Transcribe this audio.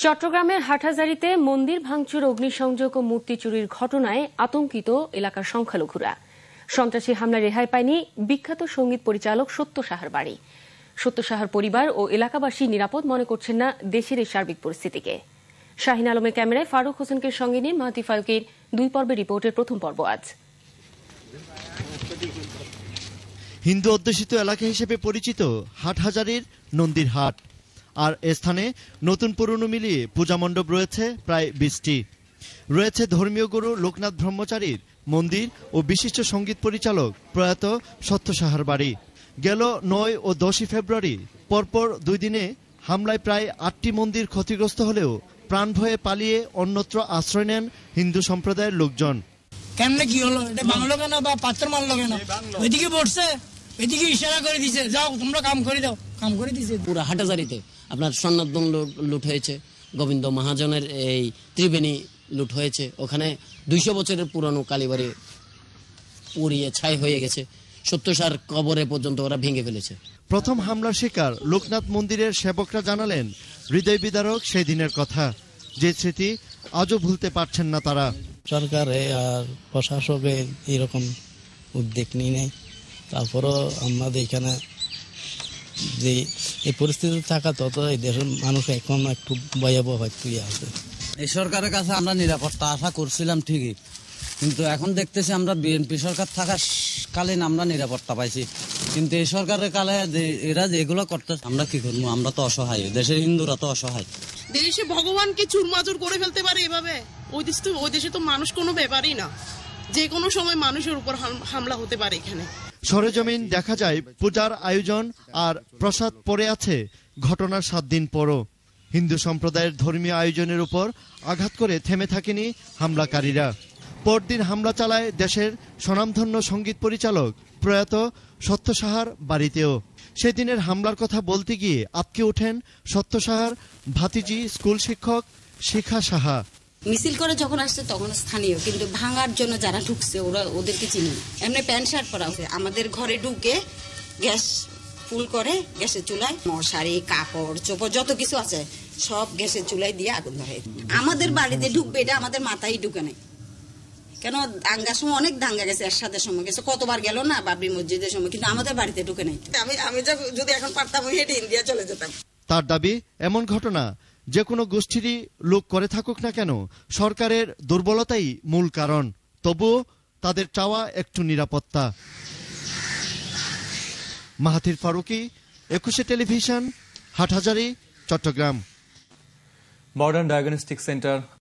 চট্টগ্রামের হাটহাজারীতে মন্দির ভাঙচুর, অগ্নিসংযোগ ও মূর্তি চুরির ঘটনায় আতঙ্কিত এলাকার সংখ্যালঘুরা। সন্ত্রাসী হামলা রেহাই পায়নি বিখ্যাত সঙ্গীত পরিচালক সত্য সাহার বাড়ি। সত্য সাহার পরিবার ও এলাকাবাসী নিরাপদ মনে করছেন না দেশের এই সার্বিক পরিস্থিতিকে। শাহিন আলমের ক্যামেরায় ফারুক হোসেনকে সঙ্গে নিয়ে মাহাতি ফারুকের 2 পর্বের রিপোর্টের প্রথম পর্ব আজ। হিন্দু অধ্যুষিত এলাকা হিসেবে পরিচিত হাটহাজারীর নন্দীর হাট। আর এ স্থানে নতুন পুরনো মিলিয়ে পূজা মণ্ডপ রয়েছে প্রায় 20টি। রয়েছে ধর্মীয় গুরু লোকনাথ ব্রহ্মচারীর মন্দির ও বিশিষ্ট সঙ্গীত পরিচালক প্রয়াত সত্য সাহার বাড়ি। গেল 9 ও 10 ফেব্রুয়ারি পরপর 2 দিনে হামলায় প্রায় 8টি মন্দির ক্ষতিগ্রস্ত হলেও প্রাণ ভয়ে পালিয়ে অন্যত্র আশ্রয় নেন হিন্দু সম্প্রদায়ের লোকজন। কেমনে কি হলো, এটা বাংলো কেন বা পাত্র মারলো কেন? ওইদিকে বসছে, এদিকে ইশারা করে দিছে, যাও তোমরা কাম করে দাও, কাম করে দিছে। পুরো হাটহাজারীতে আপনার সন্ন্যাদন লুট হয়েছে, গোবিন্দ মহাজনের এই ত্রিবেণী লুট হয়েছে, ওখানে 200 বছরের পুরনো কালীবাড়ি পুড়িয়ে ছাই হয়ে গেছে, সত্যসার কবরে পর্যন্ত ওরা ভেঙে ফেলেছে। প্রথম হামলার শিকার লোকনাথ মন্দিরের সেবকরা জানালেন হৃদয় বিদারক সেই দিনের কথা, যে স্মৃতি আজও ভুলতে পারছেন না তারা। সরকারে আর প্রশাসকের এরকম উদ্যোগ নিয়ে নেয়, তারপরও আমাদের এখানে যে এই পরিস্থিতি থাকা তত এই দেশের মানুষ এখন একটু ভয়াবহ আছে। এই সরকারের কাছে আমরা নিরাপত্তা আশা করছিলাম ঠিকই, কিন্তু এখন দেখতেছি আমরা বিএনপি সরকার থাকার কালীন আমরা নিরাপত্তা পাইছি, কিন্তু এই সরকারের কালে এরা যেগুলো করতে আমরা কি করবো? আমরা তো অসহায়, দেশের হিন্দুরা তো অসহায়। দেশে ভগবানকে চুরমাচুর করে ফেলতে পারে এভাবে? ওই দেশে তো মানুষ কোনো ব্যাপারই না, যে কোনো সময় মানুষের উপর হামলা হতে পারে। এখানে সরেজমিন দেখা যায় পূজার আয়োজন আর প্রসাদ পড়ে আছে ঘটনার 7 দিন পরও। হিন্দু সম্প্রদায়ের ধর্মীয় আয়োজনের উপর আঘাত করে থেমে থাকেনি হামলাকারীরা। পরদিন হামলা চালায় দেশের স্বনামধন্য সঙ্গীত পরিচালক প্রয়াত সত্য সাহার বাড়িতেও। সেদিনের হামলার কথা বলতে গিয়ে আটকে ওঠেন সত্য সাহার ভাতিজি স্কুল শিক্ষক শিখা সাহা। মিছিল করে যখন আসছে তখন স্থানীয়, কিন্তু ভাঙার জন্য যারা ঢুকছে ওরা ওদেরকে চিনি। এমনি প্যান্ট শার্ট পরা হচ্ছে, আমাদের ঘরে ঢুকে গ্যাস ফুল করে গ্যাসের চুলায় মশারি কাপড় চোপড় যত কিছু আছে সব গ্যাসের চুলায় দিয়ে আগুন ধরে। আমাদের বাড়িতে ঢুকবে এটা আমাদের মাথায় ঢুকে নেই কেন? দাঙ্গার সময় অনেক দাঙ্গা গেছে, একসাথে সময় গেছে, কতবার গেল না বাবরি মসজিদের সময়, কিন্তু আমাদের বাড়িতে ঢুকে নেই। আমি যদি এখন পারতাম হেঁটে ইন্ডিয়া চলে যেতাম। তার দাবি এমন ঘটনা যে কোনো গোষ্ঠীরই লোক করে থাকুক না কেন, সরকারের দুর্বলতাই মূল কারণ। তবুও তাদের চাওয়া একটু নিরাপত্তা। Mahathir Faruki, 21 television, Hathazari, Chattogram. Modern diagnostic centre